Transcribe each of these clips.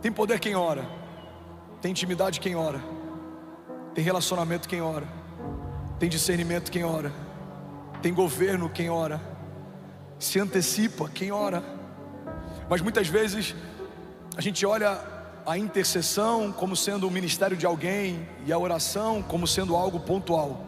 Tem poder quem ora, tem intimidade quem ora, tem relacionamento quem ora, tem discernimento quem ora, tem governo quem ora, se antecipa quem ora. Mas muitas vezes a gente olha a intercessão como sendo o ministério de alguém e a oração como sendo algo pontual,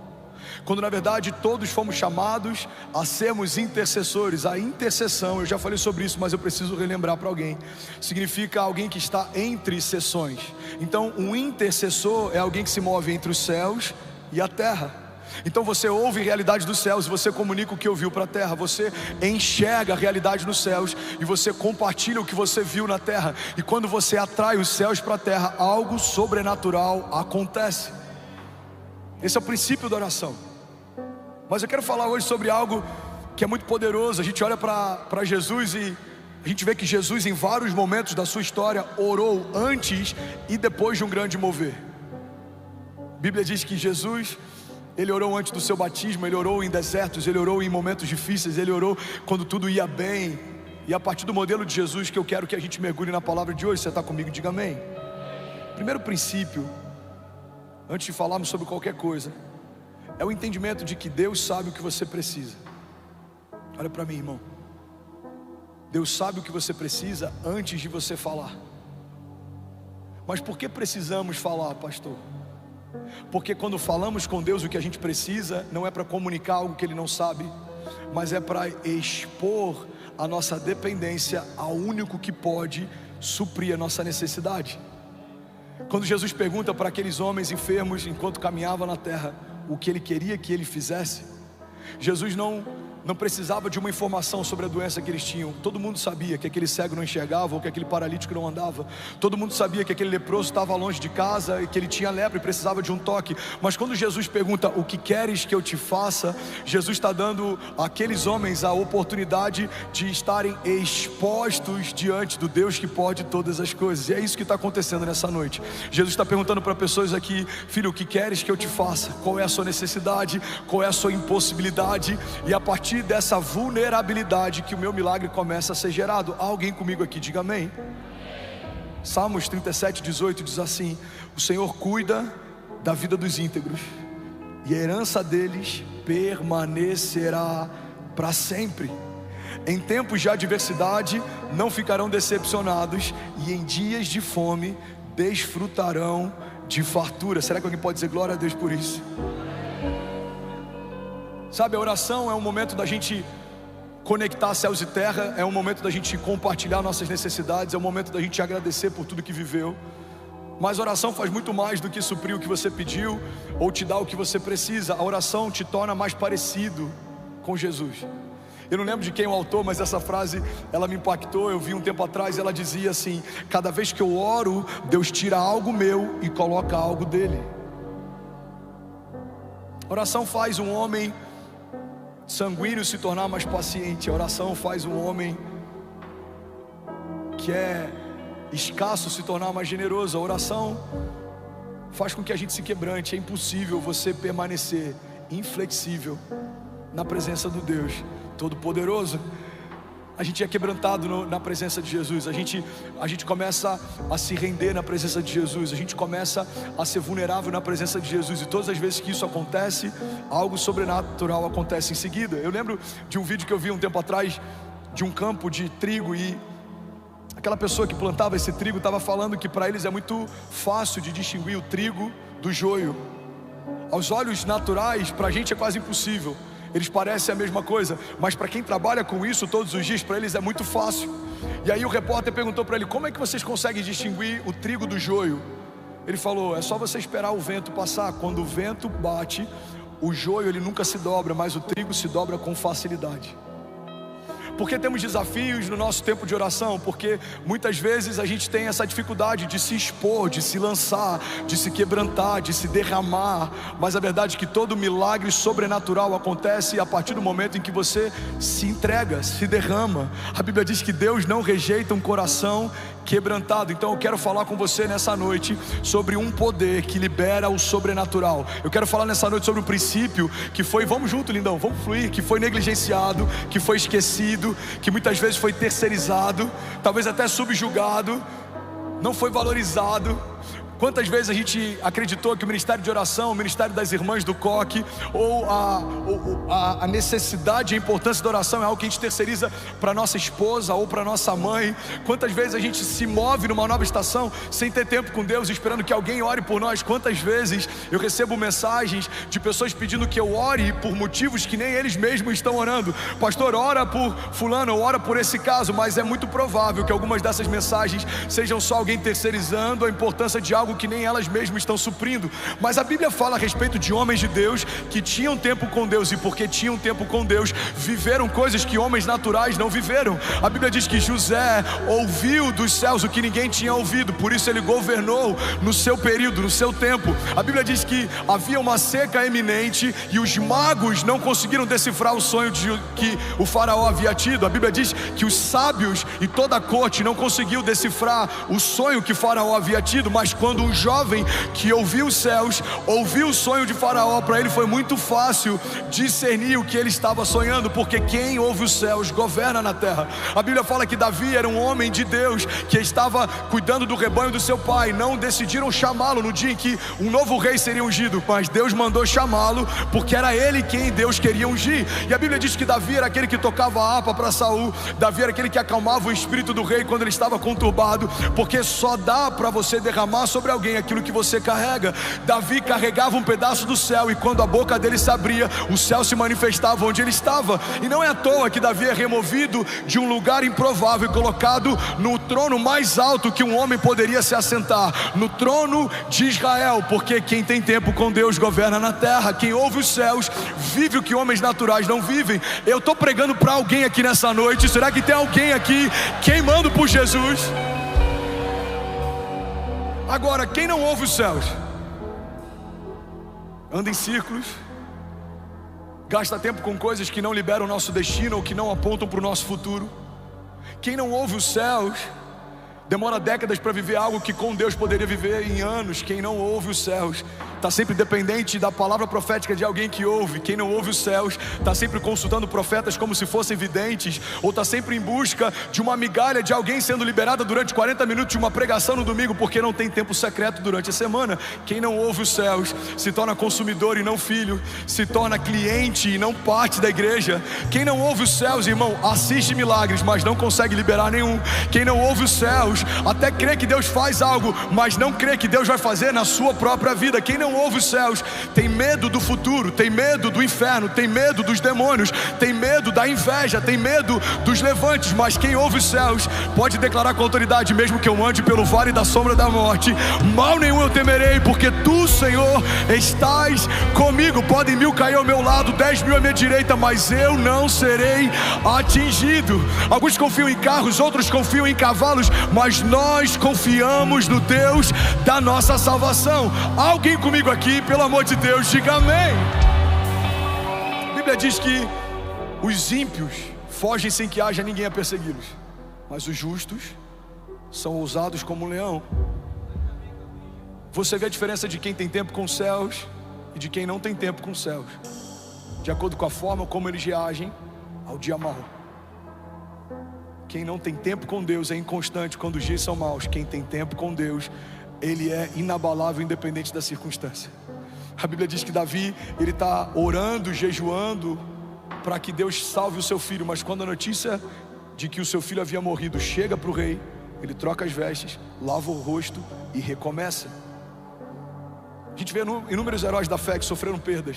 quando na verdade todos fomos chamados a sermos intercessores. A intercessão, eu já falei sobre isso, mas eu preciso relembrar para alguém, significa alguém que está entre sessões. Então um intercessor é alguém que se move entre os céus e a terra. Então você ouve a realidade dos céus e você comunica o que ouviu para a terra. Você enxerga a realidade nos céus e você compartilha o que você viu na terra. E quando você atrai os céus para a terra, algo sobrenatural acontece. Esse é o princípio da oração. Mas eu quero falar hoje sobre algo que é muito poderoso. A gente olha para Jesus e a gente vê que Jesus, em vários momentos da sua história, orou antes e depois de um grande mover. A Bíblia diz que Jesus, ele orou antes do seu batismo, ele orou em desertos, ele orou em momentos difíceis, ele orou quando tudo ia bem. E a partir do modelo de Jesus que eu quero que a gente mergulhe na palavra de hoje. Você está comigo? Diga amém. Primeiro princípio, antes de falarmos sobre qualquer coisa, é o entendimento de que Deus sabe o que você precisa. Olha para mim, irmão. Deus sabe o que você precisa antes de você falar. Mas por que precisamos falar, pastor? Porque quando falamos com Deus o que a gente precisa, não é para comunicar algo que Ele não sabe, mas é para expor a nossa dependência ao único que pode suprir a nossa necessidade. Quando Jesus pergunta para aqueles homens enfermos, enquanto caminhava na terra, o que Ele queria que Ele fizesse, Jesus não precisava de uma informação sobre a doença que eles tinham. Todo mundo sabia que aquele cego não enxergava, ou que aquele paralítico não andava. Todo mundo sabia que aquele leproso estava longe de casa e que ele tinha lepra e precisava de um toque. Mas quando Jesus pergunta, o que queres que eu te faça? Jesus está dando àqueles homens a oportunidade de estarem expostos diante do Deus que pode todas as coisas. E é isso que está acontecendo nessa noite. Jesus está perguntando para pessoas aqui, filho, o que queres que eu te faça? Qual é a sua necessidade? Qual é a sua impossibilidade? E a partir dessa vulnerabilidade que o meu milagre começa a ser gerado. Há alguém comigo aqui? Diga amém. Salmos 37:18 diz assim: o Senhor cuida da vida dos íntegros e a herança deles permanecerá para sempre. Em tempos de adversidade não ficarão decepcionados, e em dias de fome desfrutarão de fartura. Será que alguém pode dizer glória a Deus por isso? Sabe, a oração é um momento da gente conectar céus e terra, é um momento da gente compartilhar nossas necessidades, é um momento da gente agradecer por tudo que viveu. Mas a oração faz muito mais do que suprir o que você pediu ou te dar o que você precisa. A oração te torna mais parecido com Jesus. Eu não lembro de quem é o autor, mas essa frase, ela me impactou. Eu vi um tempo atrás, ela dizia assim: cada vez que eu oro, Deus tira algo meu e coloca algo dele. A oração faz um homem sanguíneo se tornar mais paciente. A oração faz um homem que é escasso se tornar mais generoso. A oração faz com que a gente se quebrante. É impossível você permanecer inflexível na presença do Deus Todo-Poderoso. A gente é quebrantado na presença de Jesus. A gente começa a se render na presença de Jesus. A gente começa a ser vulnerável na presença de Jesus. E todas as vezes que isso acontece, algo sobrenatural acontece em seguida. Eu lembro de um vídeo que eu vi um tempo atrás, de um campo de trigo, e aquela pessoa que plantava esse trigo estava falando que para eles é muito fácil de distinguir o trigo do joio. Aos olhos naturais, para a gente é quase impossível. Eles parecem a mesma coisa, mas para quem trabalha com isso todos os dias, para eles é muito fácil. E aí o repórter perguntou para ele: como é que vocês conseguem distinguir o trigo do joio? Ele falou: é só você esperar o vento passar. Quando o vento bate, o joio ele nunca se dobra, mas o trigo se dobra com facilidade. Por que temos desafios no nosso tempo de oração? Porque muitas vezes a gente tem essa dificuldade de se expor, de se lançar, de se quebrantar, de se derramar. Mas a verdade é que todo milagre sobrenatural acontece a partir do momento em que você se entrega, se derrama. A Bíblia diz que Deus não rejeita um coração quebrantado. Então eu quero falar com você nessa noite sobre um poder que libera o sobrenatural. Eu quero falar nessa noite sobre um princípio que foi, vamos junto lindão, vamos fluir, que foi negligenciado, que foi esquecido, que muitas vezes foi terceirizado, talvez até subjugado. não foi valorizado. Quantas vezes a gente acreditou que o ministério de oração, o ministério das irmãs do coque, ou a necessidade e a importância da oração é algo que a gente terceiriza para nossa esposa ou para nossa mãe? Quantas vezes a gente se move numa nova estação sem ter tempo com Deus, esperando que alguém ore por nós? Quantas vezes eu recebo mensagens de pessoas pedindo que eu ore por motivos que nem eles mesmos estão orando? Pastor, ora por fulano, ou ora por esse caso. Mas é muito provável que algumas dessas mensagens sejam só alguém terceirizando a importância de algo que nem elas mesmas estão suprindo. Mas a Bíblia fala a respeito de homens de Deus que tinham tempo com Deus, e porque tinham tempo com Deus, viveram coisas que homens naturais não viveram. A Bíblia diz que José ouviu dos céus o que ninguém tinha ouvido, por isso ele governou no seu período, no seu tempo. A Bíblia diz que havia uma seca eminente e os magos não conseguiram decifrar o sonho que o faraó havia tido. A Bíblia diz que os sábios e toda a corte não conseguiu decifrar o sonho que o faraó havia tido. Mas quando um jovem que ouviu os céus, ouviu o sonho de faraó, para ele foi muito fácil discernir o que ele estava sonhando, porque quem ouve os céus governa na terra. A Bíblia fala que Davi era um homem de Deus que estava cuidando do rebanho do seu pai. Não decidiram chamá-lo no dia em que um novo rei seria ungido, mas Deus mandou chamá-lo porque era ele quem Deus queria ungir. E a Bíblia diz que Davi era aquele que tocava a harpa para Saul. Davi era aquele que acalmava o espírito do rei quando ele estava conturbado, porque só dá para você derramar sobre alguém aquilo que você carrega. Davi carregava um pedaço do céu, e quando a boca dele se abria, o céu se manifestava onde ele estava. E não é à toa que Davi é removido de um lugar improvável e colocado no trono mais alto que um homem poderia se assentar, no trono de Israel, porque quem tem tempo com Deus governa na terra. Quem ouve os céus vive o que homens naturais não vivem. Eu estou pregando para alguém aqui nessa noite. Será que tem alguém aqui queimando por Jesus? Agora, quem não ouve os céus anda em círculos, gasta tempo com coisas que não liberam o nosso destino ou que não apontam para o nosso futuro. Quem não ouve os céus demora décadas para viver algo que com Deus poderia viver em anos. Quem não ouve os céus está sempre dependente da palavra profética de alguém que ouve. Quem não ouve os céus está sempre consultando profetas como se fossem videntes, ou está sempre em busca de uma migalha de alguém sendo liberada durante 40 minutos de uma pregação no domingo, porque não tem tempo secreto durante a semana. Quem não ouve os céus se torna consumidor e não filho, se torna cliente e não parte da igreja. Quem não ouve os céus, irmão, assiste milagres, mas não consegue liberar nenhum. Quem não ouve os céus até crê que Deus faz algo, mas não crê que Deus vai fazer na sua própria vida. Quem não ouve os céus tem medo do futuro, tem medo do inferno, tem medo dos demônios, tem medo da inveja, tem medo dos levantes. Mas quem ouve os céus pode declarar com autoridade: mesmo que eu ande pelo vale da sombra da morte, mal nenhum eu temerei, porque tu, Senhor, estás comigo. Podem 1000 cair ao meu lado, 10.000 à minha direita, mas eu não serei atingido. Alguns confiam em carros, outros confiam em cavalos, mas nós confiamos no Deus da nossa salvação. Alguém comigo aqui, pelo amor de Deus, diga amém. A Bíblia diz que os ímpios fogem sem que haja ninguém a persegui-los, mas os justos são ousados como um leão. Você vê a diferença de quem tem tempo com os céus e de quem não tem tempo com os céus, de acordo com a forma como eles reagem ao dia mau. Quem não tem tempo com Deus é inconstante quando os dias são maus. Quem tem tempo com Deus, ele é inabalável, independente da circunstância. A Bíblia diz que Davi, ele está orando, jejuando para que Deus salve o seu filho. Mas quando a notícia de que o seu filho havia morrido chega para o rei, ele troca as vestes, lava o rosto e recomeça. A gente vê inúmeros heróis da fé que sofreram perdas.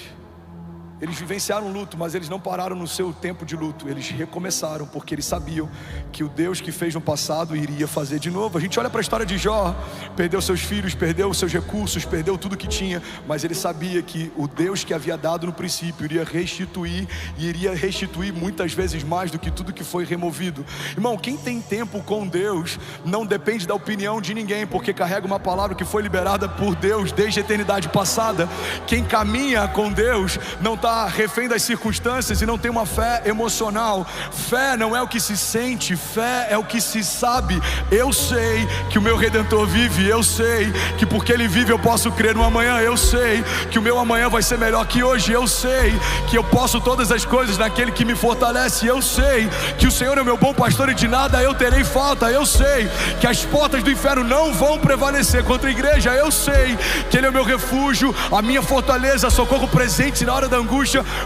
Eles vivenciaram luto, mas eles não pararam no seu tempo de luto. Eles recomeçaram, porque eles sabiam que o Deus que fez no passado iria fazer de novo. A gente olha para a história de Jó: perdeu seus filhos, perdeu seus recursos, perdeu tudo que tinha, mas ele sabia que o Deus que havia dado no princípio iria restituir, e iria restituir muitas vezes mais do que tudo que foi removido. Irmão, quem tem tempo com Deus não depende da opinião de ninguém, porque carrega uma palavra que foi liberada por Deus desde a eternidade passada. Quem caminha com Deus não está está refém das circunstâncias e não tem uma fé emocional. Fé não é o que se sente, fé é o que se sabe. Eu sei que o meu Redentor vive, eu sei que porque Ele vive eu posso crer no amanhã, eu sei que o meu amanhã vai ser melhor que hoje, eu sei que eu posso todas as coisas naquele que me fortalece, eu sei que o Senhor é o meu bom pastor e de nada eu terei falta, eu sei que as portas do inferno não vão prevalecer contra a igreja, eu sei que Ele é o meu refúgio, a minha fortaleza, socorro presente na hora da angústia.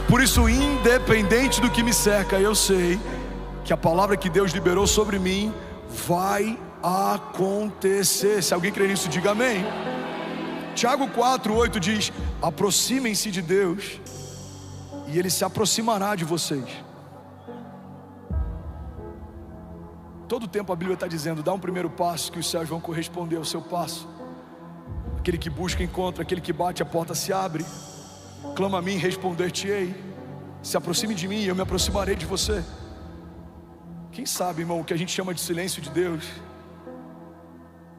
Por isso, independente do que me cerca, eu sei que a palavra que Deus liberou sobre mim vai acontecer. Se alguém crê nisso, diga amém. Tiago 4:8 diz: aproximem-se de Deus e Ele se aproximará de vocês. Todo tempo a Bíblia está dizendo: dá um primeiro passo que os céus vão corresponder ao seu passo. Aquele que busca encontra, aquele que bate a porta se abre. Clama a mim, responder-te-ei. Se aproxime de mim e eu me aproximarei de você. Quem sabe, irmão, o que a gente chama de silêncio de Deus,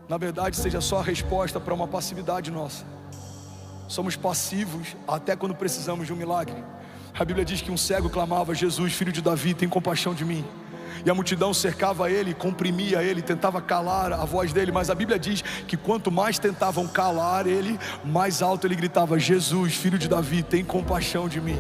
na verdade seja só a resposta para uma passividade nossa. Somos passivos até quando precisamos de um milagre. A Bíblia diz que um cego clamava: Jesus, filho de Davi, tem compaixão de mim. E a multidão cercava ele, comprimia ele, tentava calar a voz dele. Mas a Bíblia diz que quanto mais tentavam calar ele, mais alto ele gritava: Jesus, filho de Davi, tem compaixão de mim.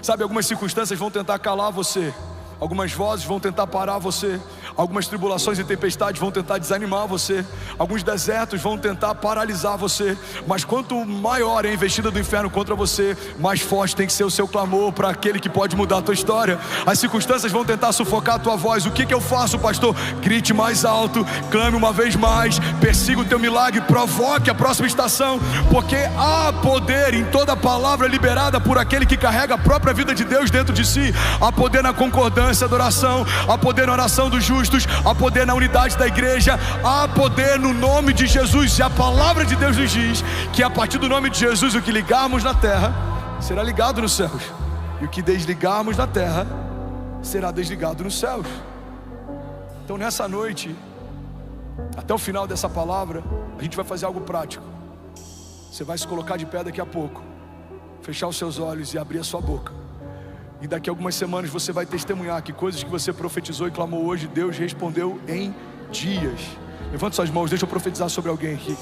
Sabe, algumas circunstâncias vão tentar calar você, algumas vozes vão tentar parar você, algumas tribulações e tempestades vão tentar desanimar você, alguns desertos vão tentar paralisar você. Mas quanto maior é a investida do inferno contra você, mais forte tem que ser o seu clamor para aquele que pode mudar a tua história. As circunstâncias vão tentar sufocar a tua voz. O que eu faço, pastor? Grite mais alto, clame uma vez mais, persiga o teu milagre, provoque a próxima estação, porque há poder em toda palavra liberada por aquele que carrega a própria vida de Deus dentro de si. Há poder na concordância, adoração, há poder na oração dos justos, há poder na unidade da igreja, há poder no nome de Jesus. E a palavra de Deus nos diz que a partir do nome de Jesus, o que ligarmos na terra será ligado nos céus, e o que desligarmos na terra será desligado nos céus. Então nessa noite, até o final dessa palavra, a gente vai fazer algo prático. Você vai se colocar de pé daqui a pouco, fechar os seus olhos e abrir a sua boca. E daqui a algumas semanas você vai testemunhar que coisas que você profetizou e clamou hoje, Deus respondeu em dias. Levante suas mãos, deixa eu profetizar sobre alguém aqui.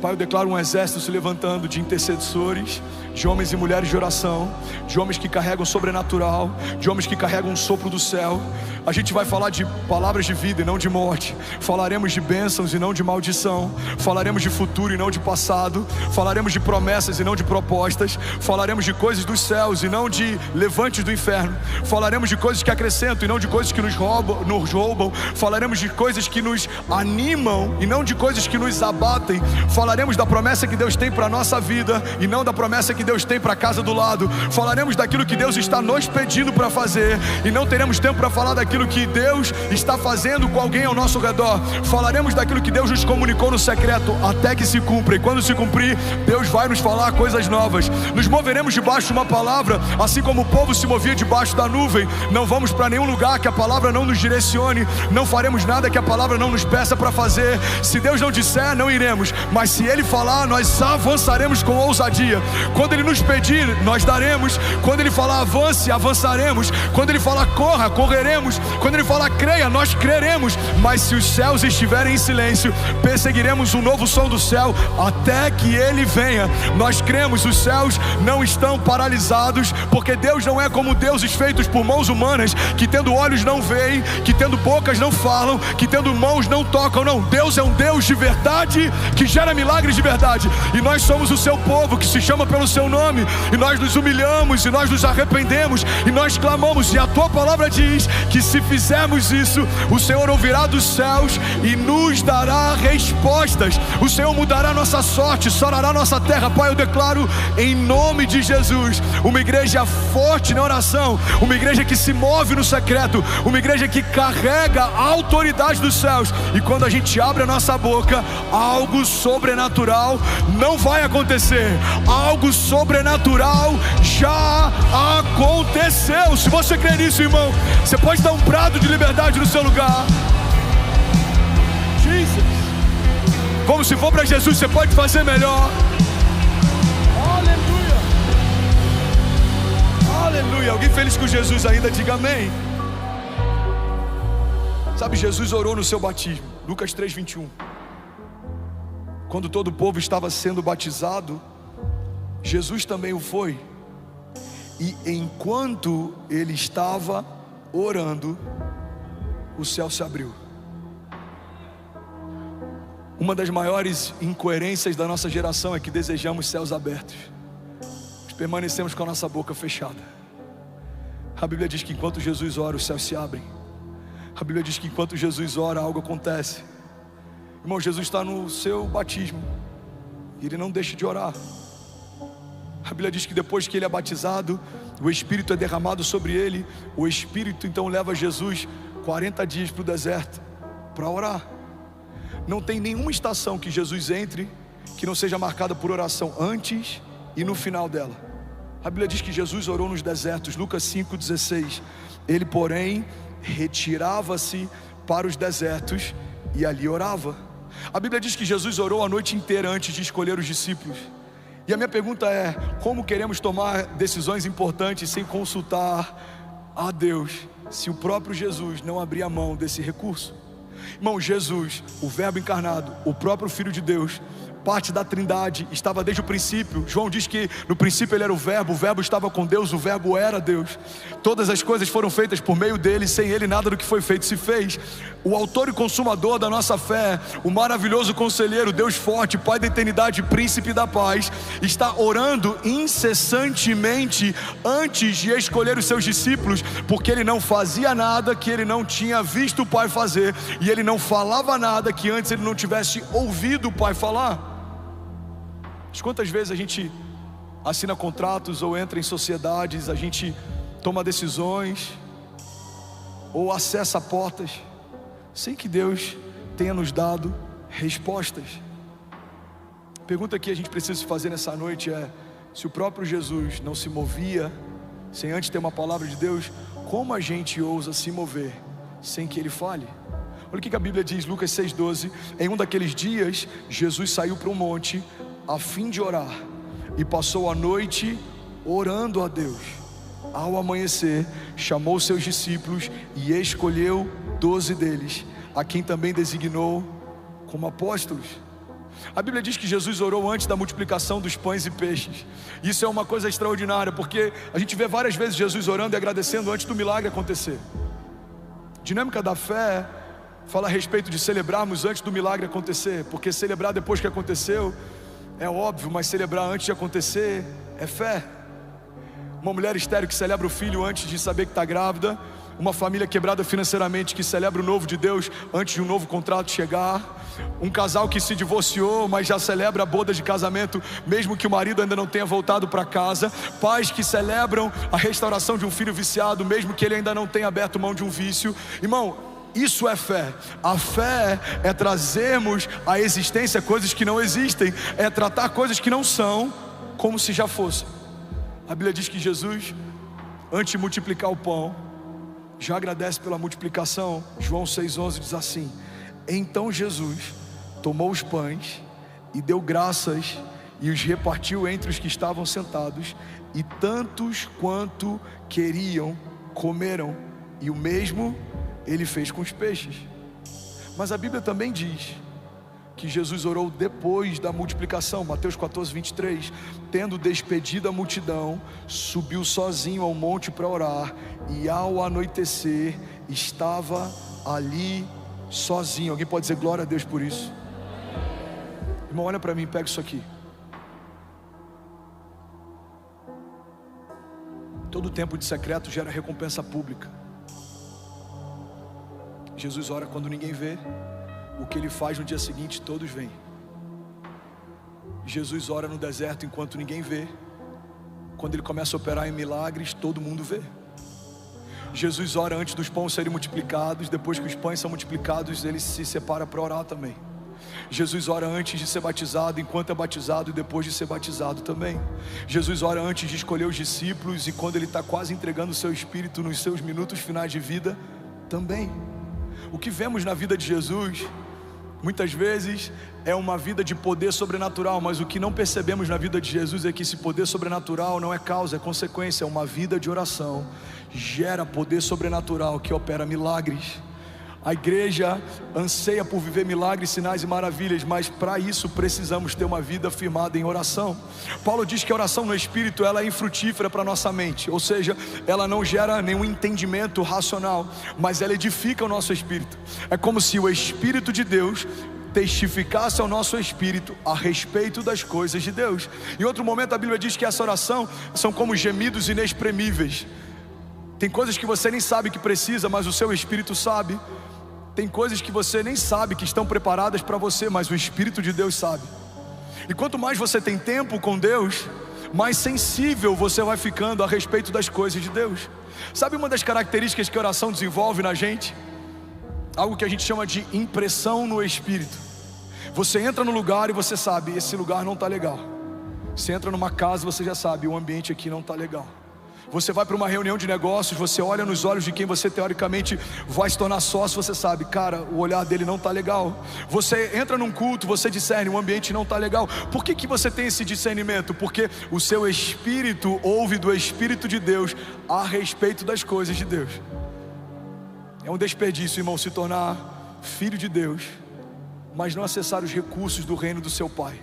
Pai, eu declaro um exército se levantando de intercessores, de homens e mulheres de oração, de homens que carregam sobrenatural, de homens que carregam um sopro do céu. A gente vai falar de palavras de vida e não de morte. Falaremos de bênçãos e não de maldição. Falaremos de futuro e não de passado. Falaremos de promessas e não de propostas. Falaremos de coisas dos céus e não de levantes do inferno. Falaremos de coisas que acrescentam e não de coisas que nos roubam. Falaremos de coisas que nos animam e não de coisas que nos abatem. Falaremos da promessa que Deus tem para a nossa vida e não da promessa que Deus tem para a casa do lado. Falaremos daquilo que Deus está nos pedindo para fazer e não teremos tempo para falar daquilo que Deus está fazendo com alguém ao nosso redor. Falaremos daquilo que Deus nos comunicou no secreto até que se cumpra, e quando se cumprir, Deus vai nos falar coisas novas. Nos moveremos debaixo de uma palavra, assim como o povo se movia debaixo da nuvem. Não vamos para nenhum lugar que a palavra não nos direcione. Não faremos nada que a palavra não nos peça para fazer. Se Deus não disser, não iremos, mas se Ele falar, nós avançaremos com ousadia. Quando Ele nos pedir, nós daremos. Quando Ele falar avance, avançaremos. Quando Ele falar corra, correremos. Quando Ele falar creia, nós creremos. Mas se os céus estiverem em silêncio, perseguiremos um novo som do céu até que Ele venha. Nós cremos, os céus não estão paralisados, porque Deus não é como deuses feitos por mãos humanas, que tendo olhos não veem, que tendo bocas não falam, que tendo mãos não tocam. Não, Deus é um Deus de verdade, que gera milagres de verdade. E nós somos o seu povo, que se chama pelo seu nome, e nós nos humilhamos, e nós nos arrependemos, e nós clamamos. E a tua palavra diz que se fizermos isso, o Senhor ouvirá dos céus e nos dará respostas. O Senhor mudará a nossa sorte, sarará a nossa terra. Pai, eu declaro em nome de Jesus uma igreja forte na oração, uma igreja que se move no secreto, uma igreja que carrega a autoridade dos céus. E quando a gente abre a nossa boca, algo sobrenatural não vai acontecer. Algo sobrenatural já aconteceu. Se você crê nisso, irmão, você pode dar um brado de liberdade no seu lugar. Jesus. Como se for para Jesus, você pode fazer melhor. Aleluia. Aleluia. Alguém feliz com Jesus ainda, diga amém. Sabe, Jesus orou no seu batismo, Lucas 3:21. Quando todo o povo estava sendo batizado, Jesus também o foi. E enquanto ele estava orando, o céu se abriu. Uma das maiores incoerências da nossa geração é que desejamos céus abertos, mas permanecemos com a nossa boca fechada. A Bíblia diz que enquanto Jesus ora, os céus se abrem. A Bíblia diz que enquanto Jesus ora, algo acontece. Irmão, Jesus está no seu batismo e ele não deixa de orar. A Bíblia diz que depois que ele é batizado, o Espírito é derramado sobre ele. O Espírito então leva Jesus 40 dias para o deserto para orar. Não tem nenhuma estação que Jesus entre que não seja marcada por oração antes e no final dela. A Bíblia diz que Jesus orou nos desertos, Lucas 5:16. Ele, porém, retirava-se para os desertos e ali orava. A Bíblia diz que Jesus orou a noite inteira antes de escolher os discípulos. E a minha pergunta é: como queremos tomar decisões importantes sem consultar a Deus, se o próprio Jesus não abrir a mão desse recurso? Irmão, Jesus, o Verbo encarnado, o próprio Filho de Deus, parte da Trindade, estava desde o princípio. João diz que no princípio ele era o Verbo estava com Deus, o Verbo era Deus. Todas as coisas foram feitas por meio dele, sem ele nada do que foi feito se fez. O autor e consumador da nossa fé, o maravilhoso conselheiro, Deus forte, Pai da eternidade, príncipe da paz, está orando incessantemente antes de escolher os seus discípulos, porque ele não fazia nada que ele não tinha visto o Pai fazer, e ele não falava nada que antes ele não tivesse ouvido o Pai falar. Mas quantas vezes a gente assina contratos ou entra em sociedades, a gente toma decisões ou acessa portas sem que Deus tenha nos dado respostas? A pergunta que a gente precisa fazer nessa noite é: se o próprio Jesus não se movia sem antes ter uma palavra de Deus, como a gente ousa se mover sem que Ele fale? Olha o que a Bíblia diz, Lucas 6:12. Em um daqueles dias, Jesus saiu para um monte a fim de orar, e passou a noite orando a Deus. Ao amanhecer, chamou seus discípulos e escolheu 12 deles, a quem também designou como apóstolos. A Bíblia diz que Jesus orou antes da multiplicação dos pães e peixes. Isso é uma coisa extraordinária, porque a gente vê várias vezes Jesus orando e agradecendo antes do milagre acontecer. Dinâmica da fé fala a respeito de celebrarmos antes do milagre acontecer, porque celebrar depois que aconteceu é óbvio, mas celebrar antes de acontecer é fé. Uma mulher estéril que celebra o filho antes de saber que está grávida. Uma família quebrada financeiramente que celebra o novo de Deus antes de um novo contrato chegar. Um casal que se divorciou, mas já celebra a boda de casamento, mesmo que o marido ainda não tenha voltado para casa. Pais que celebram a restauração de um filho viciado, mesmo que ele ainda não tenha aberto mão de um vício. Irmão, isso é fé. A fé é trazermos à existência coisas que não existem, é tratar coisas que não são como se já fossem. A Bíblia diz que Jesus, antes de multiplicar o pão, já agradece pela multiplicação. João 6:11 diz assim: então Jesus tomou os pães e deu graças e os repartiu entre os que estavam sentados, e tantos quanto queriam comeram, e o mesmo Ele fez com os peixes. Mas a Bíblia também diz que Jesus orou depois da multiplicação. Mateus 14:23. Tendo despedido a multidão, subiu sozinho ao monte para orar, e ao anoitecer estava ali sozinho. Alguém pode dizer glória a Deus por isso? Irmão, olha para mim, pega isso aqui. Todo tempo de secreto gera recompensa pública. Jesus ora quando ninguém vê. O que Ele faz no dia seguinte, todos veem. Jesus ora no deserto enquanto ninguém vê. Quando Ele começa a operar em milagres, todo mundo vê. Jesus ora antes dos pães serem multiplicados. Depois que os pães são multiplicados, Ele se separa para orar também. Jesus ora antes de ser batizado, enquanto é batizado, e depois de ser batizado também. Jesus ora antes de escolher os discípulos, e quando Ele está quase entregando o seu espírito nos seus minutos finais de vida, também. O que vemos na vida de Jesus Muitas vezes é uma vida de poder sobrenatural, mas o que não percebemos na vida de Jesus é que esse poder sobrenatural não é causa, é consequência. É uma vida de oração, gera poder sobrenatural que opera milagres. A igreja anseia por viver milagres, sinais e maravilhas, mas para isso precisamos ter uma vida firmada em oração. Paulo diz que a oração no Espírito, ela é infrutífera para a nossa mente, ou seja, ela não gera nenhum entendimento racional, mas ela edifica o nosso espírito. É como se o Espírito de Deus testificasse ao nosso espírito a respeito das coisas de Deus. Em outro momento a Bíblia diz que essa oração são como gemidos inexprimíveis. Tem coisas que você nem sabe que precisa, mas o seu espírito sabe. Tem coisas que você nem sabe que estão preparadas para você, mas o Espírito de Deus sabe. E quanto mais você tem tempo com Deus, mais sensível você vai ficando a respeito das coisas de Deus. Sabe uma das características que a oração desenvolve na gente? Algo que a gente chama de impressão no Espírito. Você entra no lugar e você sabe, esse lugar não está legal. Você entra numa casa, você já sabe, o ambiente aqui não está legal. Você vai para uma reunião de negócios, você olha nos olhos de quem você teoricamente vai se tornar sócio, você sabe, cara, o olhar dele não está legal. Você entra num culto, você discerne, o ambiente não está legal. Por que você tem esse discernimento? Porque o seu espírito ouve do Espírito de Deus a respeito das coisas de Deus. É um desperdício, irmão, se tornar filho de Deus, mas não acessar os recursos do reino do seu Pai.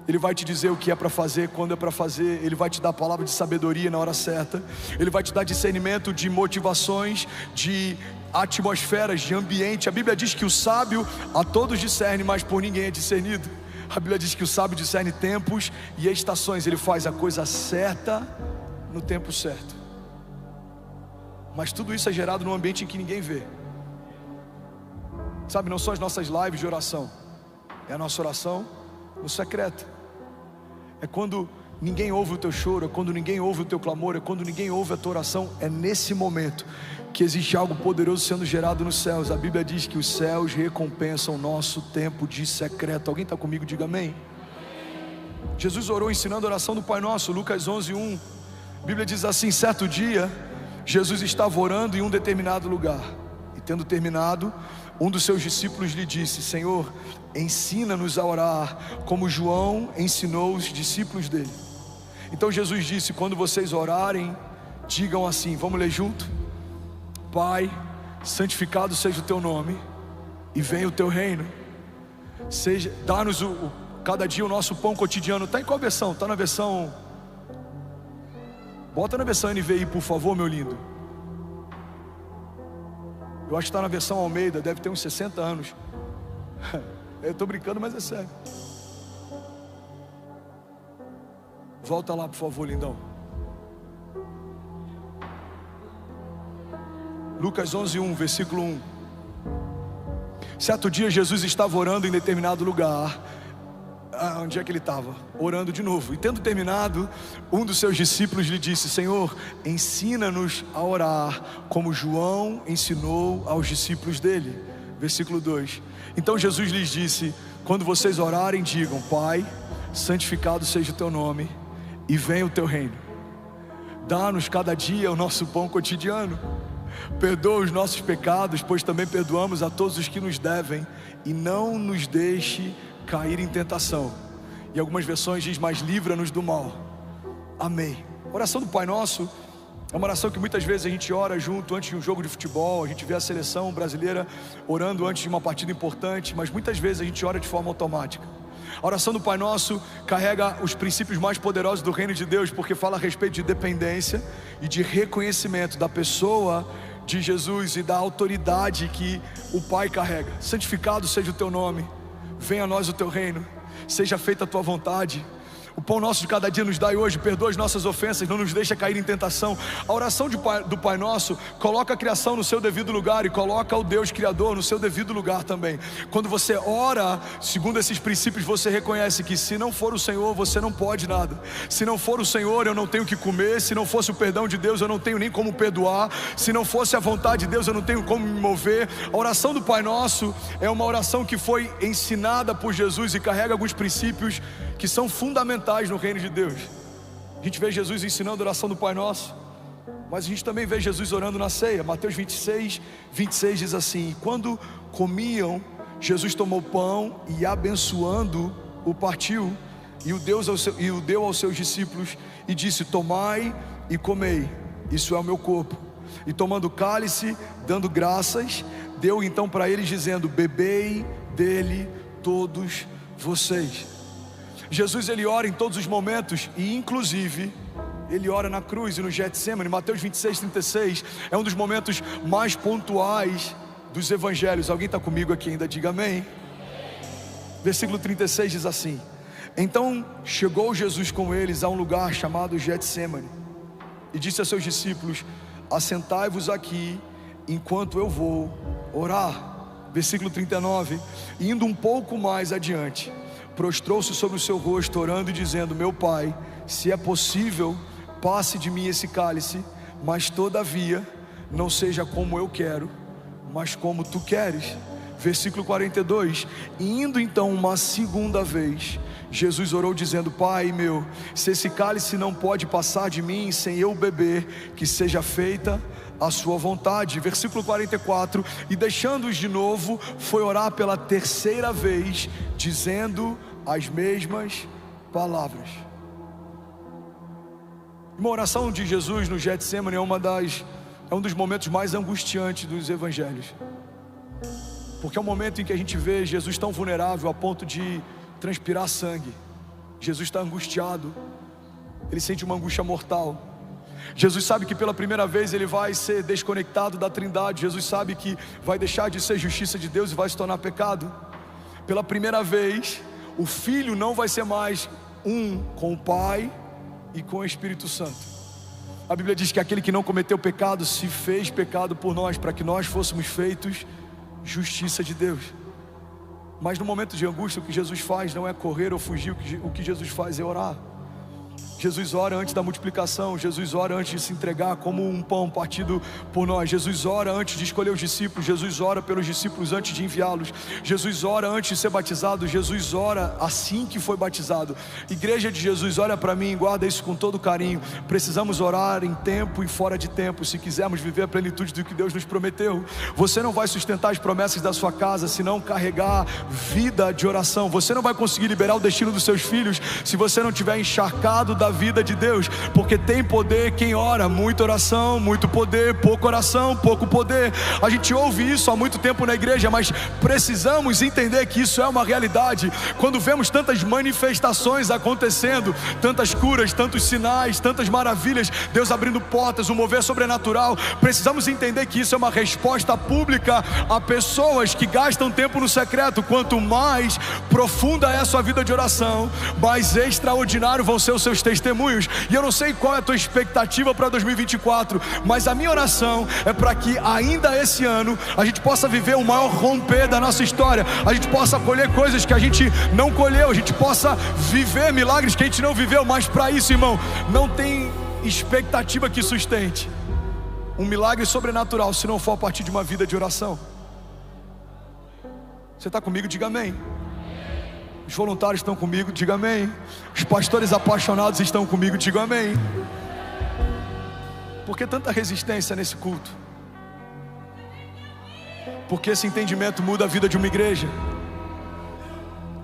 Ele vai te dizer o que é para fazer, quando é para fazer. Ele vai te dar a palavra de sabedoria na hora certa. Ele vai te dar discernimento de motivações, de atmosferas, de ambiente. A Bíblia diz que o sábio a todos discerne, mas por ninguém é discernido. A Bíblia diz que o sábio discerne tempos e estações. Ele faz a coisa certa no tempo certo. Mas tudo isso é gerado num ambiente em que ninguém vê. Sabe, não são as nossas lives de oração, é a nossa oração no secreto. É quando ninguém ouve o teu choro, é quando ninguém ouve o teu clamor, é quando ninguém ouve a tua oração. É nesse momento que existe algo poderoso sendo gerado nos céus. A Bíblia diz que os céus recompensam o nosso tempo de secreto. Alguém está comigo? Diga amém. Jesus orou ensinando a oração do Pai Nosso, Lucas 11:1. A Bíblia diz assim: certo dia, Jesus estava orando em um determinado lugar, e tendo terminado, um dos seus discípulos lhe disse: Senhor, ensina-nos a orar, como João ensinou os discípulos dele. Então Jesus disse: quando vocês orarem, digam assim, vamos ler junto? Pai, santificado seja o teu nome, e venha o teu reino. Dá-nos cada dia o nosso pão cotidiano. Está em qual versão? Está na versão... Bota na versão NVI, por favor, meu lindo. Eu acho que está na versão Almeida, deve ter uns 60 anos. Eu estou brincando, mas é sério. Volta lá, por favor, lindão. Lucas 11:1, versículo 1. Certo dia Jesus estava orando em determinado lugar. Onde é que ele estava? Orando de novo. E tendo terminado, um dos seus discípulos lhe disse: Senhor, ensina-nos a orar, como João ensinou aos discípulos dele. Versículo 2. Então Jesus lhes disse: quando vocês orarem, digam: Pai, santificado seja o teu nome, e venha o teu reino. Dá-nos cada dia o nosso pão cotidiano. Perdoa os nossos pecados, pois também perdoamos a todos os que nos devem, e não nos deixe cair em tentação. E algumas versões diz: mas livra-nos do mal. Amém. A oração do Pai Nosso é uma oração que muitas vezes a gente ora junto antes de um jogo de futebol. A gente vê a seleção brasileira orando antes de uma partida importante, mas muitas vezes a gente ora de forma automática. A oração do Pai Nosso carrega os princípios mais poderosos do reino de Deus, porque fala a respeito de dependência e de reconhecimento da pessoa de Jesus e da autoridade que o Pai carrega. Santificado seja o teu nome, venha a nós o teu reino, seja feita a tua vontade. O pão nosso de cada dia nos dai hoje, perdoa as nossas ofensas, não nos deixa cair em tentação. A oração do Pai Nosso coloca a criação no seu devido lugar e coloca o Deus Criador no seu devido lugar também. Quando você ora segundo esses princípios, você reconhece que se não for o Senhor, você não pode nada. Se não for o Senhor, eu não tenho o que comer. Se não fosse o perdão de Deus, eu não tenho nem como perdoar. Se não fosse a vontade de Deus, eu não tenho como me mover. A oração do Pai Nosso é uma oração que foi ensinada por Jesus e carrega alguns princípios que são fundamentais no reino de Deus. A gente vê Jesus ensinando a oração do Pai Nosso, mas a gente também vê Jesus orando na ceia. Mateus 26 diz assim: quando comiam, Jesus tomou o pão e, abençoando, o partiu e o deu aos seus discípulos e disse: tomai e comei, isso é o meu corpo. E tomando o cálice, dando graças, deu então para eles dizendo: bebei dele todos vocês. Jesus, ele ora em todos os momentos, e inclusive ele ora na cruz e no Getsemane. Mateus 26:36 é um dos momentos mais pontuais dos evangelhos. Alguém está comigo aqui ainda? Diga amém. Versículo 36 diz assim: então chegou Jesus com eles a um lugar chamado Getsemane e disse a seus discípulos: assentai-vos aqui enquanto eu vou orar. Versículo 39, indo um pouco mais adiante, prostrou-se sobre o seu rosto, orando e dizendo: meu Pai, se é possível, passe de mim esse cálice, mas todavia não seja como eu quero, mas como tu queres. Versículo 42, indo então uma segunda vez, Jesus orou dizendo: Pai meu, se esse cálice não pode passar de mim sem eu beber, que seja feita a sua vontade. Versículo 44, e deixando-os de novo, foi orar pela terceira vez, dizendo as mesmas palavras. Uma oração de Jesus no Getsemane é um dos momentos mais angustiantes dos evangelhos, porque é um momento em que a gente vê Jesus tão vulnerável a ponto de transpirar sangue. Jesus está angustiado, ele sente uma angústia mortal. Jesus sabe que pela primeira vez ele vai ser desconectado da Trindade. Jesus sabe que vai deixar de ser justiça de Deus e vai se tornar pecado. Pela primeira vez, o Filho não vai ser mais um com o Pai e com o Espírito Santo. A Bíblia diz que aquele que não cometeu pecado se fez pecado por nós, para que nós fôssemos feitos justiça de Deus. Mas no momento de angústia, o que Jesus faz não é correr ou fugir, o que Jesus faz é orar. Jesus ora antes da multiplicação, Jesus ora antes de se entregar como um pão partido por nós. Jesus ora antes de escolher os discípulos, Jesus ora pelos discípulos antes de enviá-los. Jesus ora antes de ser batizado, Jesus ora assim que foi batizado. Igreja de Jesus, olha para mim, guarda isso com todo carinho. Precisamos orar em tempo e fora de tempo, se quisermos viver a plenitude do que Deus nos prometeu. Você não vai sustentar as promessas da sua casa se não carregar vida de oração. Você não vai conseguir liberar o destino dos seus filhos se você não tiver encharcado da vida de Deus, porque tem poder quem ora. Muita oração, muito poder; pouca oração, pouco poder. A gente ouve isso há muito tempo na igreja, mas precisamos entender que isso é uma realidade. Quando vemos tantas manifestações acontecendo, tantas curas, tantos sinais, tantas maravilhas, Deus abrindo portas, um mover sobrenatural, precisamos entender que isso é uma resposta pública a pessoas que gastam tempo no secreto. Quanto mais profunda é a sua vida de oração, mais extraordinário vão ser os seus testemunhos. E eu não sei qual é a tua expectativa para 2024, mas a minha oração é para que ainda esse ano a gente possa viver o maior romper da nossa história, a gente possa colher coisas que a gente não colheu, a gente possa viver milagres que a gente não viveu. Mas para isso, irmão, não tem expectativa que sustente um milagre sobrenatural se não for a partir de uma vida de oração. Você está comigo? Diga amém. Os voluntários estão comigo? Diga amém. Os pastores apaixonados estão comigo? Diga amém. Por que tanta resistência nesse culto? Porque esse entendimento muda a vida de uma igreja.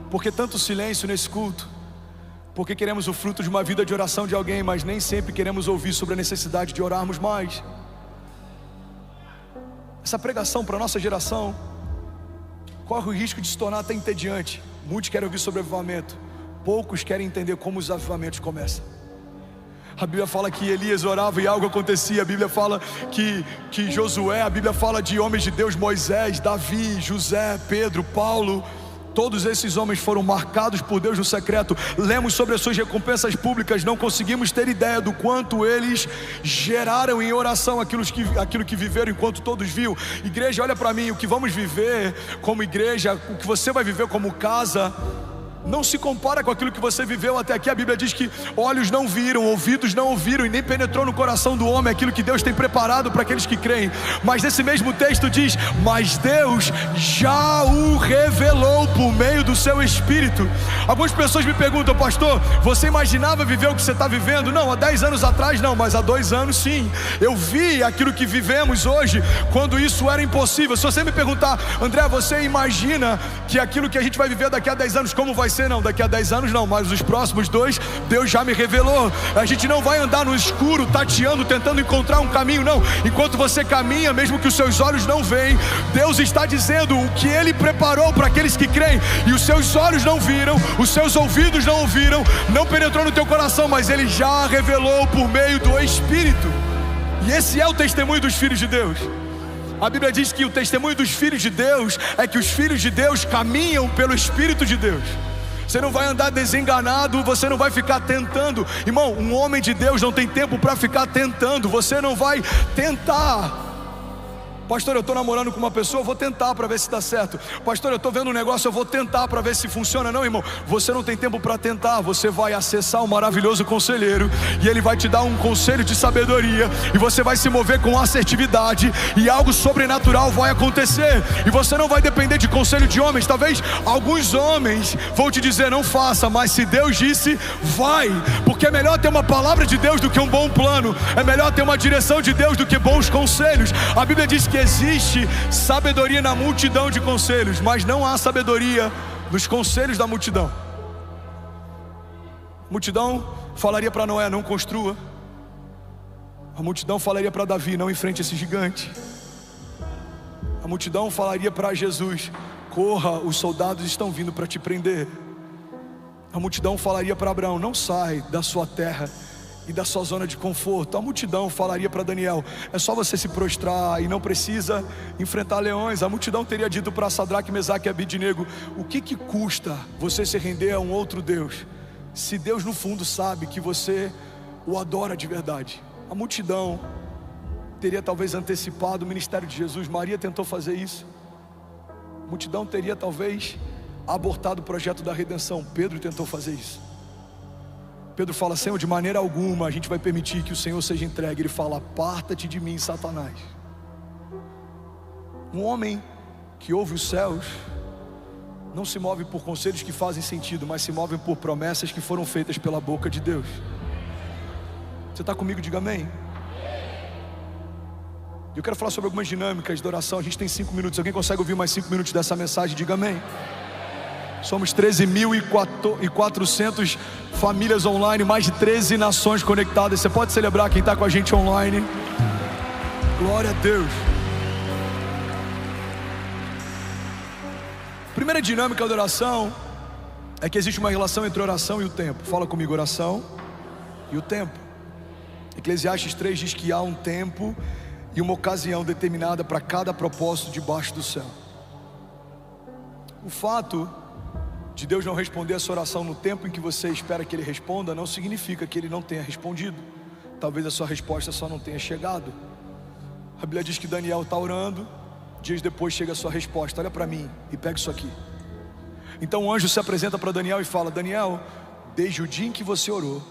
Por que tanto silêncio nesse culto? Porque queremos o fruto de uma vida de oração de alguém, mas nem sempre queremos ouvir sobre a necessidade de orarmos mais. Essa pregação para a nossa geração corre o risco de se tornar até entediante. Muitos querem ouvir sobre avivamento, poucos querem entender como os avivamentos começam. A Bíblia fala que Elias orava e algo acontecia. A Bíblia fala que Josué, a Bíblia fala de homens de Deus: Moisés, Davi, José, Pedro, Paulo. Todos esses homens foram marcados por Deus no secreto. Lemos sobre as suas recompensas públicas, não conseguimos ter ideia do quanto eles geraram em oração aquilo que viveram enquanto todos viam. Igreja, olha para mim, o que vamos viver como igreja, o que você vai viver como casa, não se compara com aquilo que você viveu até aqui. A Bíblia diz que olhos não viram, ouvidos não ouviram e nem penetrou no coração do homem aquilo que Deus tem preparado para aqueles que creem. Mas nesse mesmo texto diz: mas Deus já o revelou por meio do seu Espírito. Algumas pessoas me perguntam: pastor, você imaginava viver o que você está vivendo? Não, há 10 anos atrás não, mas há 2 anos sim. Eu vi aquilo que vivemos hoje quando isso era impossível. Se você me perguntar: André, você imagina que aquilo que a gente vai viver daqui a 10 anos como vai ser? Não, daqui a 10 anos não, mas os próximos 2 Deus já me revelou. A gente não vai andar no escuro tateando, tentando encontrar um caminho, não. Enquanto você caminha, mesmo que os seus olhos não veem, Deus está dizendo o que Ele preparou para aqueles que creem. E os seus olhos não viram, os seus ouvidos não ouviram, não penetrou no teu coração, mas Ele já revelou por meio do Espírito. E esse é o testemunho dos filhos de Deus. A Bíblia diz que o testemunho dos filhos de Deus é que os filhos de Deus caminham pelo Espírito de Deus. Você não vai andar desenganado, você não vai ficar tentando. Irmão, um homem de Deus não tem tempo para ficar tentando. Você não vai tentar. Pastor, eu estou namorando com uma pessoa, eu vou tentar para ver se dá certo. Pastor, eu estou vendo um negócio, eu vou tentar para ver se funciona. Não, irmão, você não tem tempo para tentar. Você vai acessar o maravilhoso conselheiro e ele vai te dar um conselho de sabedoria, e você vai se mover com assertividade, e algo sobrenatural vai acontecer. E você não vai depender de conselho de homens. Talvez alguns homens vão te dizer: não faça, mas se Deus disse, vai. Porque é melhor ter uma palavra de Deus do que um bom plano. É melhor ter uma direção de Deus do que bons conselhos. A Bíblia diz que existe sabedoria na multidão de conselhos, mas não há sabedoria nos conselhos da multidão. A multidão falaria para Noé: não construa. A multidão falaria para Davi: não enfrente esse gigante. A multidão falaria para Jesus: corra, os soldados estão vindo para te prender. A multidão falaria para Abraão: não sai da sua terra e da sua zona de conforto. A multidão falaria para Daniel: é só você se prostrar e não precisa enfrentar leões. A multidão teria dito para Sadraque, Mesaque e Abidnego: o que custa você se render a um outro Deus, se Deus no fundo sabe que você o adora de verdade? A multidão teria talvez antecipado o ministério de Jesus. Maria tentou fazer isso. A multidão teria talvez abortado o projeto da redenção. Pedro tentou fazer isso. Pedro fala: Senhor, de maneira alguma a gente vai permitir que o Senhor seja entregue. Ele fala: aparta-te de mim, Satanás. Um homem que ouve os céus não se move por conselhos que fazem sentido, mas se move por promessas que foram feitas pela boca de Deus. Você está comigo? Diga amém. Eu quero falar sobre algumas dinâmicas de oração. A gente tem 5 minutos. Alguém consegue ouvir mais 5 minutos dessa mensagem? Diga amém. Somos 13.400 famílias online, mais de 13 nações conectadas. Você pode celebrar quem está com a gente online. Glória a Deus. Primeira dinâmica da oração é que existe uma relação entre oração e o tempo. Fala comigo: oração e o tempo. Eclesiastes 3 diz que há um tempo e uma ocasião determinada para cada propósito debaixo do céu. O fato de Deus não responder a sua oração no tempo em que você espera que Ele responda, não significa que Ele não tenha respondido. Talvez a sua resposta só não tenha chegado. A Bíblia diz que Daniel está orando, dias depois chega a sua resposta: olha para mim e pega isso aqui. Então o anjo se apresenta para Daniel e fala: Daniel, desde o dia em que você orou,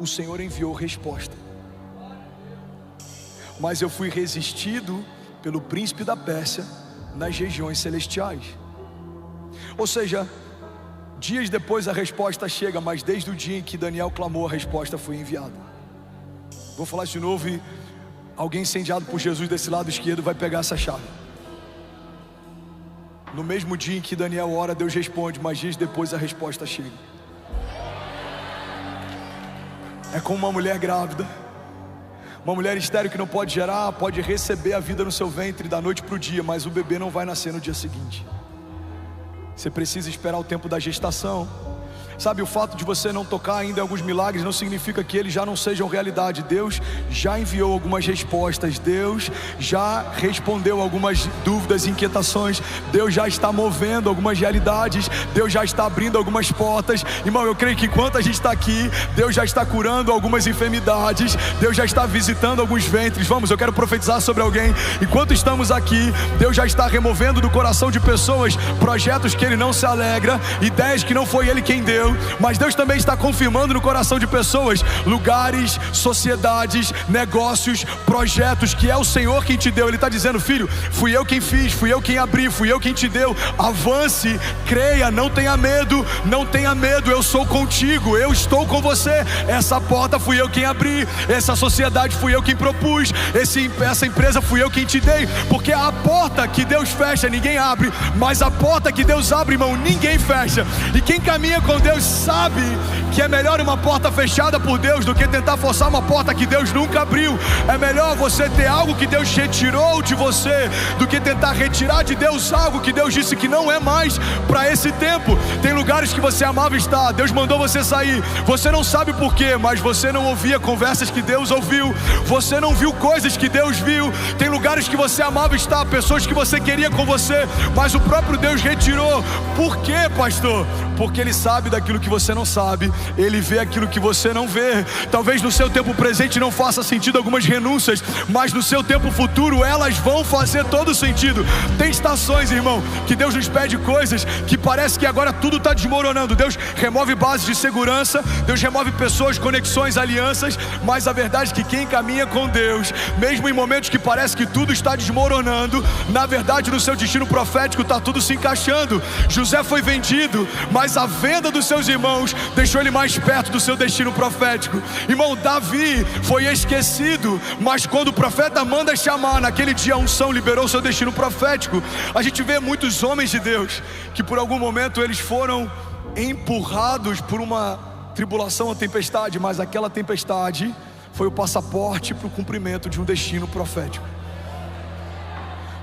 o Senhor enviou resposta, mas eu fui resistido pelo príncipe da Pérsia nas regiões celestiais. Ou seja, dias depois a resposta chega, mas desde o dia em que Daniel clamou, a resposta foi enviada. Vou falar isso de novo e alguém incendiado por Jesus desse lado esquerdo vai pegar essa chave. No mesmo dia em que Daniel ora, Deus responde, mas dias depois a resposta chega. É como uma mulher grávida, uma mulher estéril que não pode gerar, pode receber a vida no seu ventre da noite para o dia, mas o bebê não vai nascer no dia seguinte. Você precisa esperar o tempo da gestação. Sabe, o fato de você não tocar ainda em alguns milagres não significa que eles já não sejam realidade. Deus já enviou algumas respostas, Deus já respondeu algumas dúvidas e inquietações, Deus já está movendo algumas realidades, Deus já está abrindo algumas portas. Irmão, eu creio que enquanto a gente está aqui, Deus já está curando algumas enfermidades, Deus já está visitando alguns ventres. Vamos, eu quero profetizar sobre alguém. Enquanto estamos aqui, Deus já está removendo do coração de pessoas projetos que Ele não se alegra, ideias que não foi Ele quem deu. Mas Deus também está confirmando no coração de pessoas lugares, sociedades, negócios, projetos que é o Senhor quem te deu. Ele está dizendo: filho, fui eu quem fiz, fui eu quem abri, fui eu quem te deu. Avance, creia, não tenha medo, não tenha medo. Eu sou contigo, eu estou com você. Essa porta fui eu quem abri, essa sociedade fui eu quem propus, essa empresa fui eu quem te dei. Porque a porta que Deus fecha ninguém abre, mas a porta que Deus abre, irmão, ninguém fecha. E quem caminha com Deus sabe que é melhor uma porta fechada por Deus do que tentar forçar uma porta que Deus nunca abriu. É melhor você ter algo que Deus retirou de você do que tentar retirar de Deus algo que Deus disse que não é mais para esse tempo. Tem lugares que você amava estar, Deus mandou você sair, você não sabe por quê, mas você não ouvia conversas que Deus ouviu, você não viu coisas que Deus viu. Tem lugares que você amava estar, pessoas que você queria com você, mas o próprio Deus retirou. Por quê, pastor? Porque Ele sabe daquilo que você não sabe, Ele vê aquilo que você não vê. Talvez no seu tempo presente não faça sentido algumas renúncias, mas no seu tempo futuro elas vão fazer todo sentido. Tem estações, irmão, que Deus nos pede coisas que parece que agora tudo está desmoronando. Deus remove bases de segurança, Deus remove pessoas, conexões, alianças, mas a verdade é que quem caminha com Deus, mesmo em momentos que parece que tudo está desmoronando, na verdade no seu destino profético está tudo se encaixando. José foi vendido, mas a venda dos seus irmãos deixou ele mais perto do seu destino profético. Irmão, Davi foi esquecido, mas quando o profeta manda chamar, naquele dia a unção liberou seu destino profético. A gente vê muitos homens de Deus que por algum momento eles foram empurrados por uma tribulação ou tempestade, mas aquela tempestade foi o passaporte para o cumprimento de um destino profético.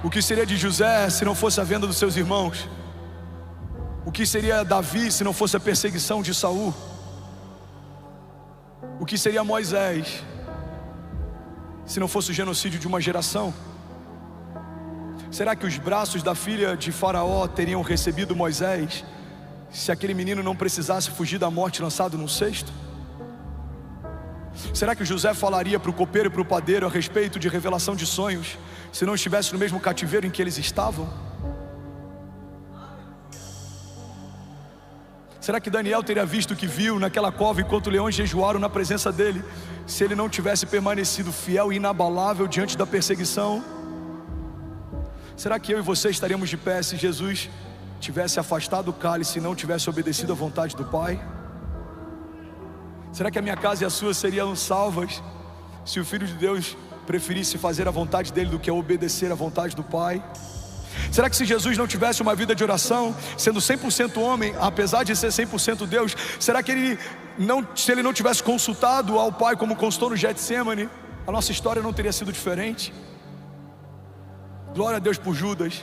O que seria de José se não fosse a venda dos seus irmãos? O que seria Davi se não fosse a perseguição de Saul? O que seria Moisés se não fosse o genocídio de uma geração? Será que os braços da filha de Faraó teriam recebido Moisés se aquele menino não precisasse fugir da morte lançado num cesto? Será que José falaria para o copeiro e para o padeiro a respeito de revelação de sonhos se não estivesse no mesmo cativeiro em que eles estavam? Será que Daniel teria visto o que viu naquela cova enquanto leões jejuaram na presença dele, se ele não tivesse permanecido fiel e inabalável diante da perseguição? Será que eu e você estaríamos de pé se Jesus tivesse afastado o cálice e não tivesse obedecido à vontade do Pai? Será que a minha casa e a sua seriam salvas se o Filho de Deus preferisse fazer a vontade dele do que obedecer à vontade do Pai? Será que se Jesus não tivesse uma vida de oração, sendo 100% homem, apesar de ser 100% Deus, será que se ele não tivesse consultado ao Pai como consultou no Getsemane, a nossa história não teria sido diferente? Glória a Deus por Judas,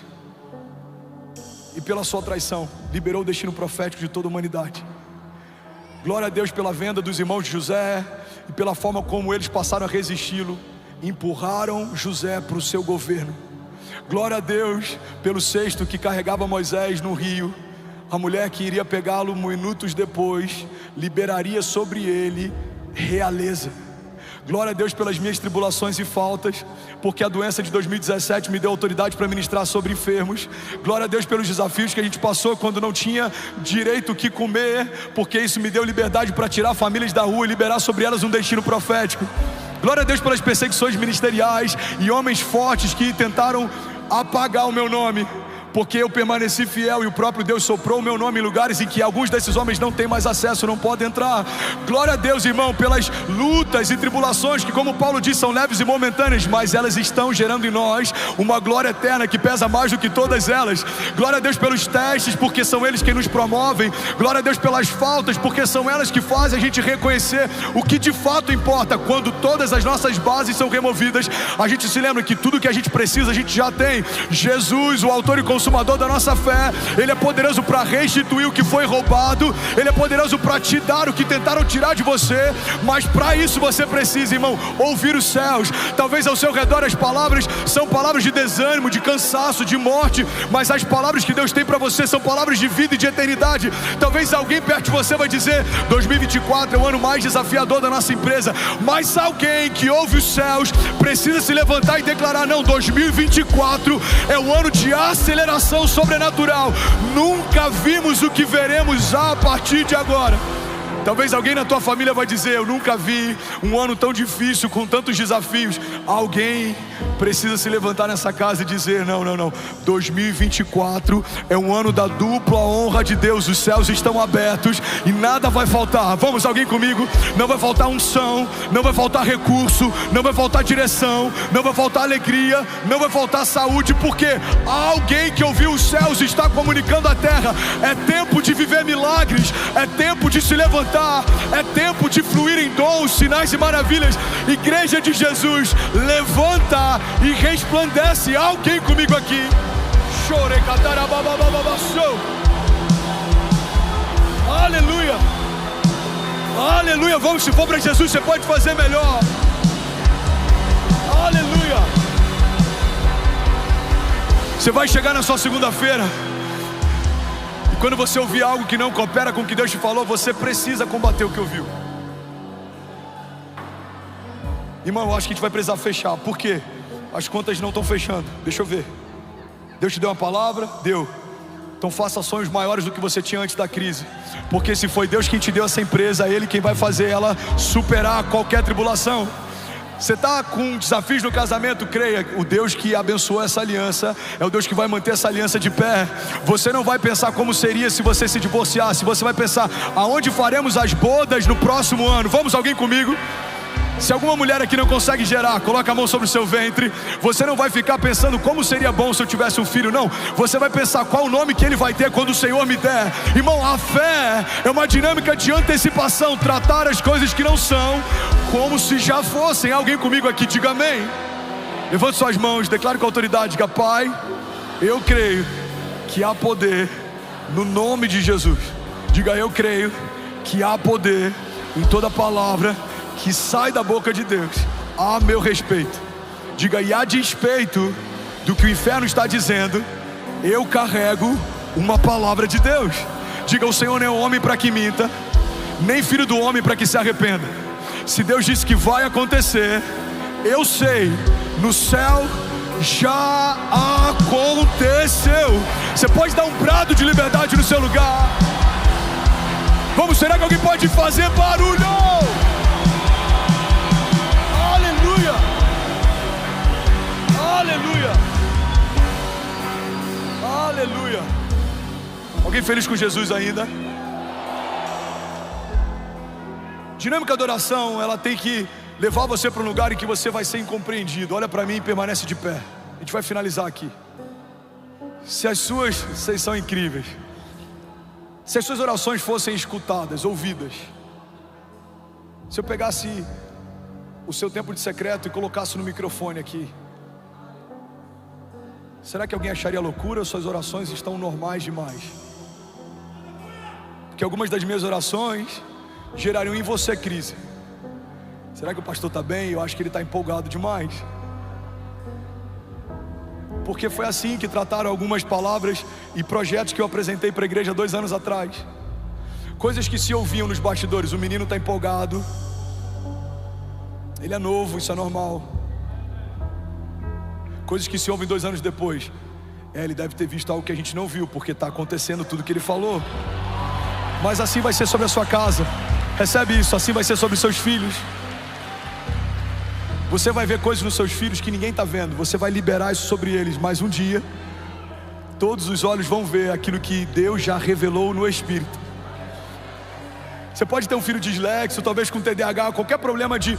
e pela sua traição liberou o destino profético de toda a humanidade. Glória a Deus pela venda dos irmãos de José e pela forma como eles passaram a resisti-lo, empurraram José para o seu governo. Glória a Deus pelo cesto que carregava Moisés no rio. A mulher que iria pegá-lo minutos depois liberaria sobre ele realeza. Glória a Deus pelas minhas tribulações e faltas, porque a doença de 2017 me deu autoridade para ministrar sobre enfermos. Glória a Deus pelos desafios que a gente passou quando não tinha direito o que comer, porque isso me deu liberdade para tirar famílias da rua e liberar sobre elas um destino profético. Glória a Deus pelas perseguições ministeriais e homens fortes que tentaram apagar o meu nome, porque eu permaneci fiel e o próprio Deus soprou o meu nome em lugares em que alguns desses homens não têm mais acesso, não podem entrar. Glória a Deus, irmão, pelas lutas e tribulações que, como Paulo diz, são leves e momentâneas, mas elas estão gerando em nós uma glória eterna que pesa mais do que todas elas. Glória a Deus pelos testes, porque são eles que nos promovem. Glória a Deus pelas faltas, porque são elas que fazem a gente reconhecer o que de fato importa. Quando todas as nossas bases são removidas, a gente se lembra que tudo que a gente precisa a gente já tem. Jesus, o autor e consumador da nossa fé. Ele é poderoso para restituir o que foi roubado. Ele é poderoso para te dar o que tentaram tirar de você. Mas para isso você precisa, irmão, ouvir os céus. Talvez ao seu redor as palavras são palavras de desânimo, de cansaço, de morte, mas as palavras que Deus tem para você são palavras de vida e de eternidade. Talvez alguém perto de você vai dizer: 2024 é o ano mais desafiador da nossa empresa. Mas alguém que ouve os céus precisa se levantar e declarar: não, 2024 é o ano de aceleração sobrenatural. Nunca vimos o que veremos a partir de agora. Talvez alguém na tua família vai dizer: eu nunca vi um ano tão difícil, com tantos desafios. Alguém precisa se levantar nessa casa e dizer: não, 2024 é um ano da dupla honra de Deus. Os céus estão abertos e nada vai faltar. Vamos, alguém comigo? Não vai faltar unção, não vai faltar recurso, não vai faltar direção, não vai faltar alegria, não vai faltar saúde, porque alguém que ouviu os céus está comunicando à terra: é tempo de viver milagres, é tempo de se levantar, é tempo de fluir em dons, sinais e maravilhas. Igreja de Jesus, levanta e resplandece. Alguém comigo aqui? Aleluia, aleluia. Vamos, se for para Jesus, você pode fazer melhor. Aleluia. Você vai chegar na sua segunda-feira, e quando você ouvir algo que não coopera com o que Deus te falou, você precisa combater o que ouviu. Irmão, eu acho que a gente vai precisar fechar. Por quê? As contas não estão fechando. Deixa eu ver. Deus te deu uma palavra? Deu. Então faça sonhos maiores do que você tinha antes da crise. Porque se foi Deus quem te deu essa empresa, é Ele quem vai fazer ela superar qualquer tribulação. Você está com desafios no casamento? Creia, o Deus que abençoou essa aliança é o Deus que vai manter essa aliança de pé. Você não vai pensar como seria se você se divorciasse. Você vai pensar: aonde faremos as bodas no próximo ano? Vamos, alguém comigo? Se alguma mulher aqui não consegue gerar, coloca a mão sobre o seu ventre. Você não vai ficar pensando: como seria bom se eu tivesse um filho. Não, você vai pensar: qual o nome que ele vai ter quando o Senhor me der. Irmão, a fé é uma dinâmica de antecipação. Tratar as coisas que não são como se já fossem. Alguém comigo aqui? Diga amém. Levante suas mãos, declare com autoridade. Diga: Pai, eu creio que há poder no nome de Jesus. Diga: eu creio que há poder em toda palavra que sai da boca de Deus a meu respeito. Diga: e a despeito do que o inferno está dizendo, eu carrego uma palavra de Deus. Diga: o Senhor não é homem para que minta, nem filho do homem para que se arrependa. Se Deus disse que vai acontecer, eu sei, no céu já aconteceu. Você pode dar um brado de liberdade no seu lugar? Vamos, será que alguém pode fazer barulho? Aleluia, aleluia, aleluia. Alguém feliz com Jesus ainda? Dinâmica da oração, ela tem que levar você para um lugar em que você vai ser incompreendido. Olha para mim e permanece de pé. A gente vai finalizar aqui. Vocês são incríveis. Se as suas orações fossem escutadas, ouvidas, se eu pegasse o seu tempo de secreto e colocasse no microfone aqui, será que alguém acharia loucura ou suas orações estão normais demais? Porque algumas das minhas orações gerariam em você crise. Será que o pastor está bem? Eu acho que ele está empolgado demais. Porque foi assim que trataram algumas palavras e projetos que eu apresentei para a igreja 2 anos atrás. Coisas que se ouviam nos bastidores: o menino está empolgado, ele é novo, isso é normal. Coisas que se ouvem 2 anos depois: ele deve ter visto algo que a gente não viu, porque está acontecendo tudo que ele falou. Mas assim vai ser sobre a sua casa. Recebe isso, assim vai ser sobre os seus filhos. Você vai ver coisas nos seus filhos que ninguém está vendo. Você vai liberar isso sobre eles. Mas um dia, todos os olhos vão ver aquilo que Deus já revelou no Espírito. Você pode ter um filho dislexo, talvez com TDAH, qualquer problema de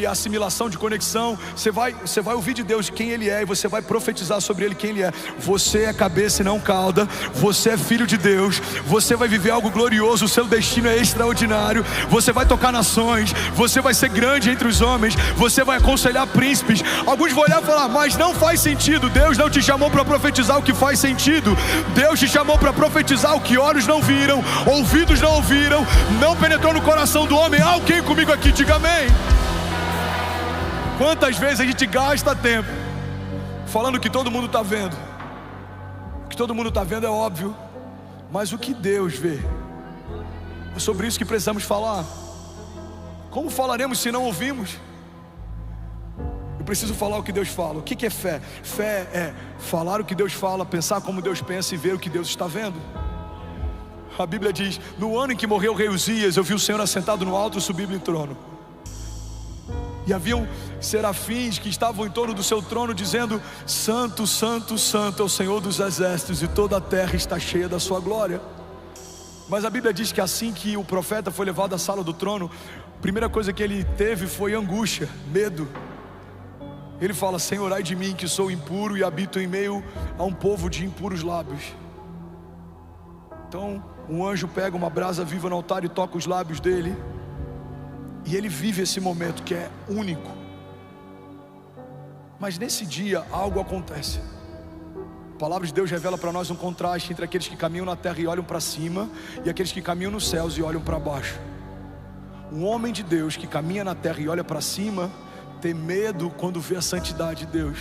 assimilação, de conexão. Você vai ouvir de Deus quem Ele é, e você vai profetizar sobre Ele quem Ele é. Você é cabeça e não cauda. Você é filho de Deus. Você vai viver algo glorioso. O seu destino é extraordinário. Você vai tocar nações. Você vai ser grande entre os homens. Você vai aconselhar príncipes. Alguns vão olhar e falar: mas não faz sentido. Deus não te chamou para profetizar o que faz sentido. Deus te chamou para profetizar o que olhos não viram, ouvidos não ouviram, não penetrou no coração do homem. Alguém comigo aqui, diga amém. Quantas vezes a gente gasta tempo falando que todo mundo está vendo? O que todo mundo está vendo é óbvio, mas o que Deus vê? É sobre isso que precisamos falar. Como falaremos se não ouvimos? Eu preciso falar o que Deus fala. O que é fé? Fé é falar o que Deus fala, pensar como Deus pensa e ver o que Deus está vendo. A Bíblia diz: no ano em que morreu o rei Uzias, eu vi o Senhor assentado no alto e sublime trono. E haviam serafins que estavam em torno do seu trono, dizendo: santo, santo, santo é o Senhor dos exércitos, e toda a terra está cheia da sua glória. Mas a Bíblia diz que assim que o profeta foi levado à sala do trono, a primeira coisa que ele teve foi angústia, medo. Ele fala: Senhor, ai de mim que sou impuro e habito em meio a um povo de impuros lábios. Então um anjo pega uma brasa viva no altar e toca os lábios dele, e ele vive esse momento que é único. Mas nesse dia algo acontece. A palavra de Deus revela para nós um contraste entre aqueles que caminham na terra e olham para cima, e aqueles que caminham nos céus e olham para baixo. Um homem de Deus que caminha na terra e olha para cima tem medo quando vê a santidade de Deus.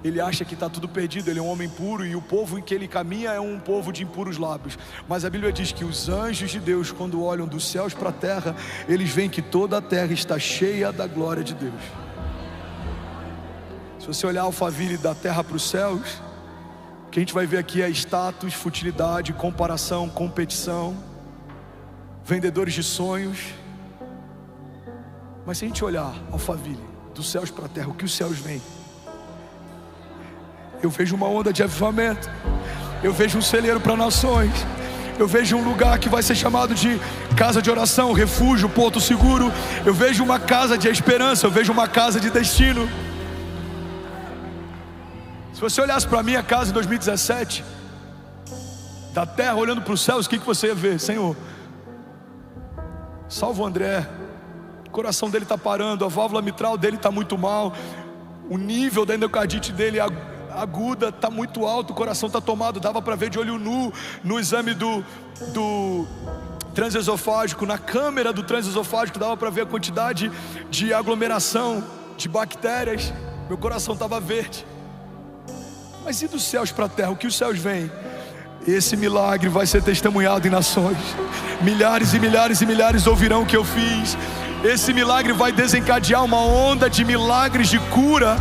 Ele acha que está tudo perdido, ele é um homem puro, e o povo em que ele caminha é um povo de impuros lábios. Mas a Bíblia diz que os anjos de Deus, quando olham dos céus para a terra, eles veem que toda a terra está cheia da glória de Deus. Se você olhar Alphaville da terra para os céus, o que a gente vai ver aqui é status, futilidade, comparação, competição, vendedores de sonhos. Mas se a gente olhar Alphaville dos céus para a terra, o que os céus veem? Eu vejo uma onda de avivamento. Eu vejo um celeiro para nações. Eu vejo um lugar que vai ser chamado de casa de oração, refúgio, porto seguro. Eu vejo uma casa de esperança. Eu vejo uma casa de destino. Se você olhasse para a minha casa em 2017, da terra olhando para os céus, o que você ia ver? Senhor, salva o André. O coração dele está parando, a válvula mitral dele está muito mal, o nível da endocardite dele aguda está muito alto, o coração está tomado. Dava para ver de olho nu no exame do transesofágico, na câmera do transesofágico, dava para ver a quantidade de aglomeração de bactérias. Meu coração estava verde. Mas e dos céus para a terra? O que os céus veem? Esse milagre vai ser testemunhado em nações. Milhares e milhares e milhares ouvirão o que eu fiz. Esse milagre vai desencadear uma onda de milagres de cura